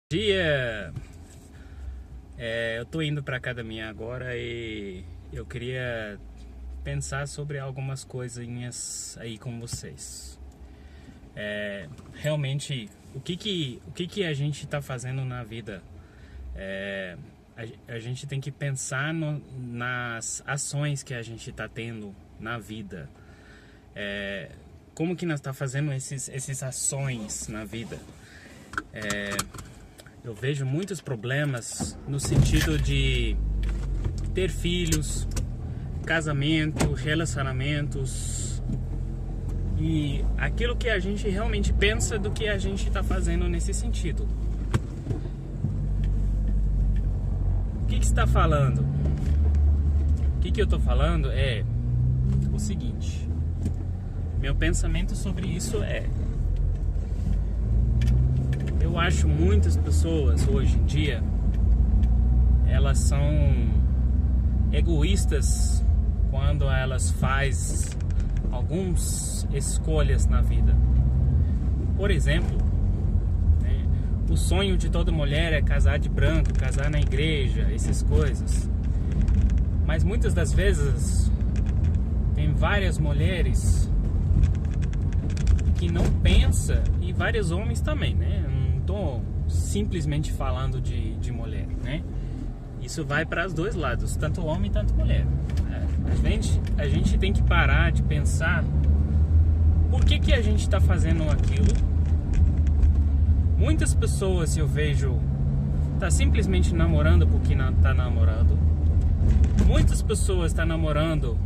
Dia, eu tô indo pra academia agora e eu queria pensar sobre algumas coisinhas aí com vocês. Realmente, o que a gente tá fazendo na vida? A gente tem que pensar nas ações que a gente tá tendo na vida. Como que nós tá fazendo essas ações na vida? Eu vejo muitos problemas no sentido de ter filhos, casamento, relacionamentos e aquilo que a gente realmente pensa do que a gente está fazendo nesse sentido. O que está falando? O que eu estou falando é o seguinte: meu pensamento sobre isso eu acho muitas pessoas hoje em dia, elas são egoístas quando elas fazem algumas escolhas na vida. Por exemplo, o sonho de toda mulher é casar de branco, casar na igreja, essas coisas. Mas muitas das vezes tem várias mulheres que não pensam, e vários homens também, né? Tô simplesmente falando de mulher, né? Isso vai para os dois lados, tanto homem tanto mulher. A gente tem que parar de pensar por que a gente está fazendo aquilo. Muitas pessoas eu vejo tá simplesmente namorando porque não tá namorando. Muitas pessoas tá namorando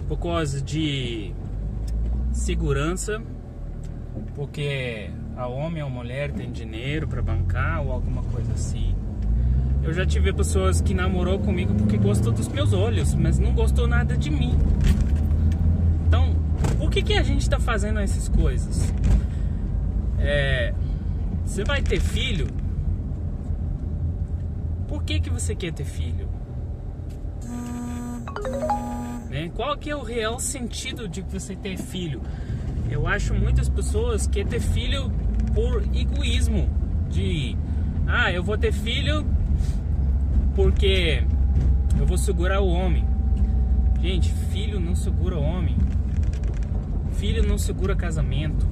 por causa de segurança, porque a homem ou a mulher tem dinheiro para bancar ou alguma coisa assim. Eu já tive pessoas que namorou comigo porque gostou dos meus olhos, mas não gostou nada de mim. Então, por que a gente está fazendo essas coisas? Você vai ter filho? Por que você quer ter filho? Qual que é o real sentido de você ter filho? Eu acho muitas pessoas que ter filho por egoísmo, eu vou ter filho porque eu vou segurar o homem. Gente, filho não segura o homem. Filho não segura casamento.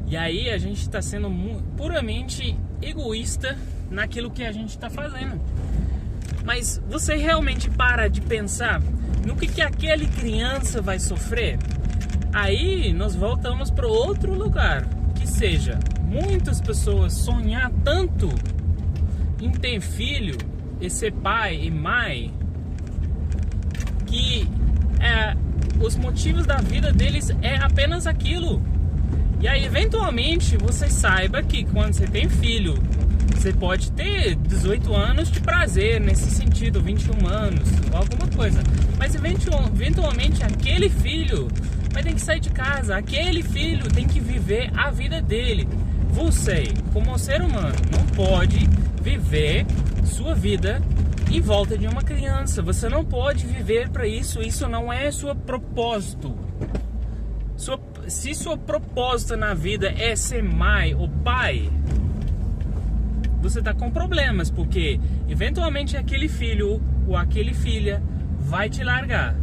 E aí a gente está sendo puramente egoísta naquilo que a gente está fazendo. Mas você realmente para de pensar no que aquela criança vai sofrer? Aí nós voltamos para outro lugar, que seja muitas pessoas sonhar tanto em ter filho e ser pai e mãe, que os motivos da vida deles é apenas aquilo. E aí eventualmente você saiba que quando você tem filho, você pode ter 18 anos de prazer nesse sentido, 21 anos, alguma coisa. Mas eventualmente aquele filho vai ter que sair de casa, aquele filho tem que viver a vida dele. Você, como ser humano, não pode viver sua vida em volta de uma criança. Você não pode viver para isso, isso não é seu propósito. Se seu propósito na vida é ser mãe ou pai, você está com problemas, porque eventualmente aquele filho ou aquele filha vai te largar.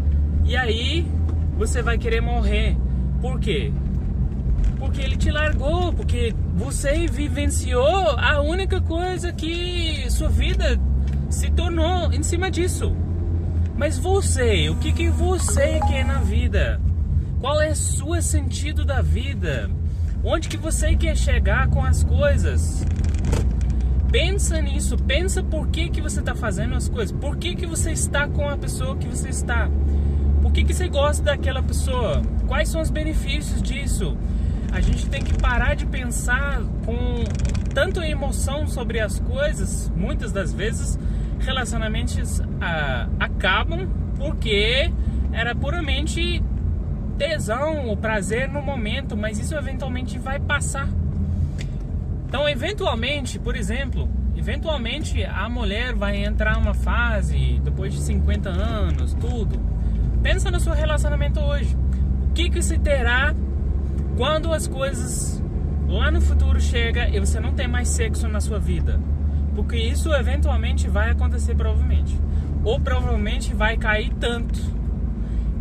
E aí você vai querer morrer. Por quê? Porque ele te largou, porque você vivenciou a única coisa que sua vida se tornou em cima disso. Mas você, o que você quer na vida? Qual é o seu sentido da vida? Onde que você quer chegar com as coisas? Pensa nisso, pensa por que você está fazendo as coisas. Por que você está com a pessoa que você está? Por que você gosta daquela pessoa? Quais são os benefícios disso? A gente tem que parar de pensar com tanta emoção sobre as coisas. Muitas das vezes relacionamentos acabam porque era puramente tesão ou prazer no momento, mas isso eventualmente vai passar. Então, eventualmente, por exemplo, a mulher vai entrar uma fase depois de 50 anos, tudo. Pensa no seu relacionamento hoje. O que se terá quando as coisas lá no futuro chega e você não tem mais sexo na sua vida, porque isso eventualmente vai acontecer provavelmente, ou provavelmente vai cair tanto.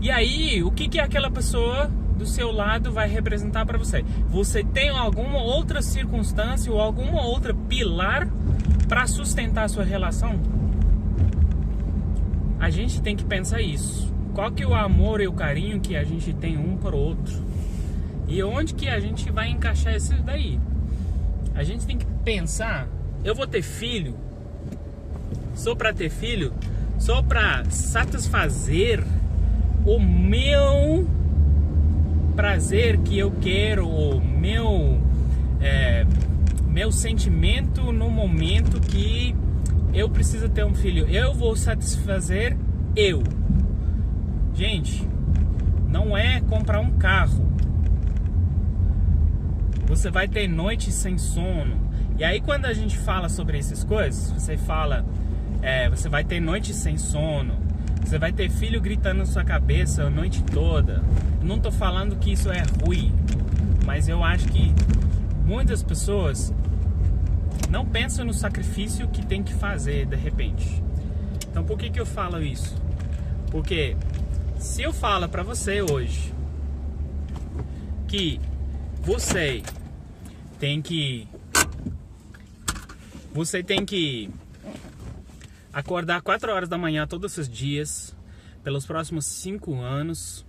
E aí, o que aquela pessoa do seu lado vai representar para você? Você tem alguma outra circunstância ou alguma outra pilar para sustentar a sua relação? A gente tem que pensar isso. Qual que é o amor e o carinho que a gente tem um para o outro? E onde que a gente vai encaixar isso daí? A gente tem que pensar, eu vou ter filho, só para ter filho, só para satisfazer o meu prazer que eu quero, o meu sentimento no momento que eu preciso ter um filho. Eu vou satisfazer eu. Gente, não é comprar um carro. Você vai ter noites sem sono. E aí quando a gente fala sobre essas coisas, você fala, você vai ter noites sem sono, você vai ter filho gritando na sua cabeça a noite toda. Não tô falando que isso é ruim, mas eu acho que muitas pessoas não pensam no sacrifício que tem que fazer de repente. Então por que eu falo isso? Porque se eu falo pra você hoje que você tem que acordar 4 horas da manhã todos os dias pelos próximos 5 anos,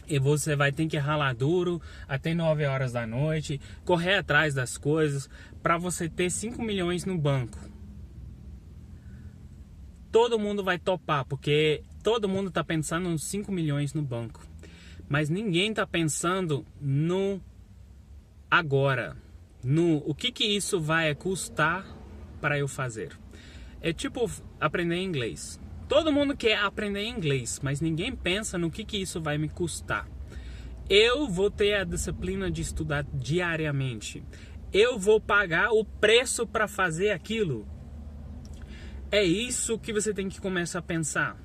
e você vai ter que ralar duro até 9 horas da noite, correr atrás das coisas para você ter 5 milhões no banco. Todo mundo vai topar, porque todo mundo está pensando nos 5 milhões no banco, mas ninguém está pensando no agora, no o que isso vai custar para eu fazer. É tipo aprender inglês. Todo mundo quer aprender inglês, mas ninguém pensa no que isso vai me custar. Eu vou ter a disciplina de estudar diariamente. Eu vou pagar o preço para fazer aquilo. É isso que você tem que começar a pensar.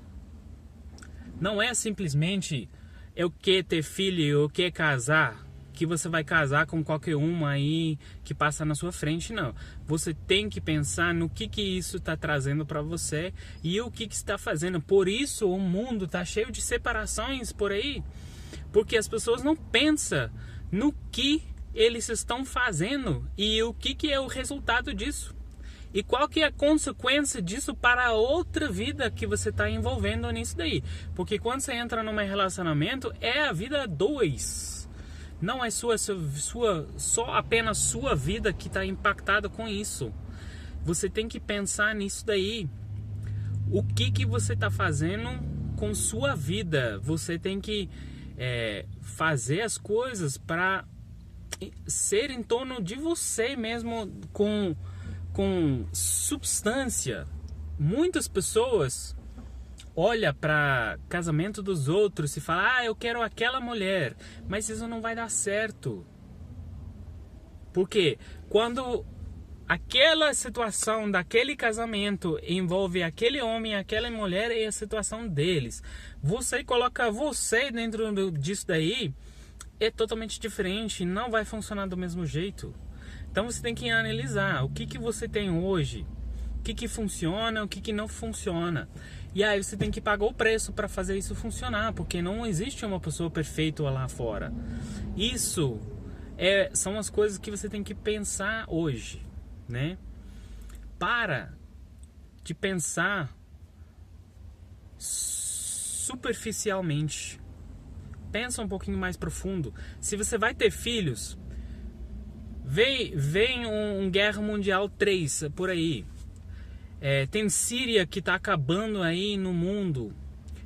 Não é simplesmente eu quero ter filho, eu quero casar, que você vai casar com qualquer uma aí que passa na sua frente, não. Você tem que pensar no que isso está trazendo para você e o que está fazendo. Por isso o mundo está cheio de separações por aí, porque as pessoas não pensam no que eles estão fazendo e o que é o resultado disso. E qual que é a consequência disso para a outra vida que você está envolvendo nisso daí. Porque quando você entra num relacionamento, é a vida 2. Não é só apenas sua vida que está impactada com isso. Você tem que pensar nisso daí. O que você está fazendo com sua vida? Você tem que fazer as coisas para ser em torno de você mesmo, com substância. Muitas pessoas olham para casamento dos outros e falam: eu quero aquela mulher, mas isso não vai dar certo. Porque quando aquela situação daquele casamento envolve aquele homem e aquela mulher, é a situação deles. Você coloca você dentro disso daí, é totalmente diferente, não vai funcionar do mesmo jeito. Então você tem que analisar o que você tem hoje, o que funciona, o que não funciona. E aí você tem que pagar o preço para fazer isso funcionar, porque não existe uma pessoa perfeita lá fora. Isso são as coisas que você tem que pensar hoje, né? Para de pensar superficialmente. Pensa um pouquinho mais profundo. Se você vai ter filhos, vem um Guerra Mundial 3 por aí. Tem Síria que está acabando aí no mundo.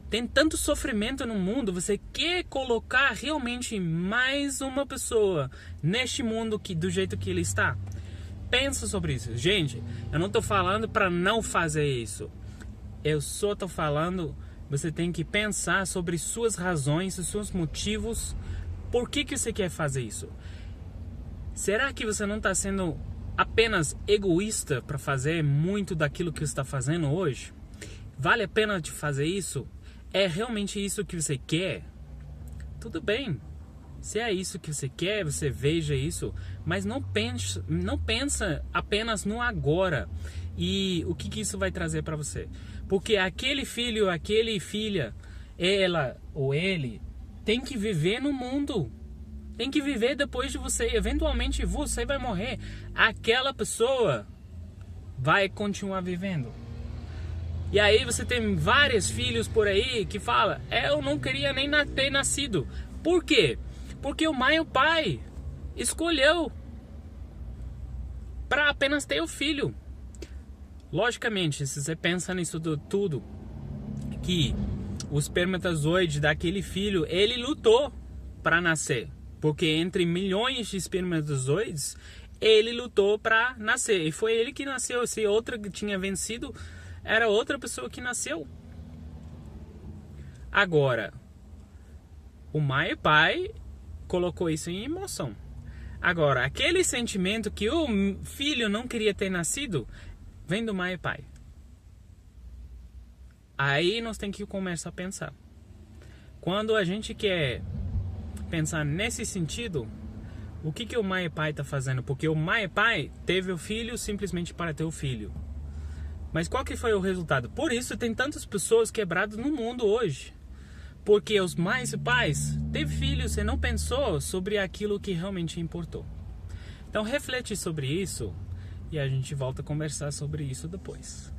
Tem tanto sofrimento no mundo. Você quer colocar realmente mais uma pessoa neste mundo do jeito que ele está? Pensa sobre isso. Gente, eu não estou falando para não fazer isso. Eu só estou falando, você tem que pensar sobre suas razões, seus motivos. Por que você quer fazer isso? Será que você não está sendo apenas egoísta para fazer muito daquilo que você está fazendo hoje? Vale a pena de fazer isso? É realmente isso que você quer? Tudo bem. Se é isso que você quer, você veja isso. mas não pensa apenas no agora e o que isso vai trazer para você. Porque aquele filho, aquele filha, ela ou ele tem que viver no mundo. Tem que viver depois de você. Eventualmente você vai morrer. Aquela pessoa vai continuar vivendo. E aí você tem vários filhos por aí que falam: eu não queria nem ter nascido. Por quê? Porque o pai escolheu para apenas ter o filho. Logicamente, se você pensa nisso tudo, que o espermatozoide daquele filho, ele lutou para nascer. Porque entre milhões de espermatozoides, ele lutou para nascer. E foi ele que nasceu. Se outra que tinha vencido, era outra pessoa que nasceu. Agora, o pai colocou isso em emoção. Agora, aquele sentimento que o filho não queria ter nascido, vem do pai. Aí nós temos que começar a pensar. Quando a gente quer pensar nesse sentido, o que o pai está fazendo? Porque o pai teve o filho simplesmente para ter o filho. Mas qual que foi o resultado? Por isso tem tantas pessoas quebradas no mundo hoje. Porque os pais teve filhos e não pensou sobre aquilo que realmente importou. Então reflete sobre isso e a gente volta a conversar sobre isso depois.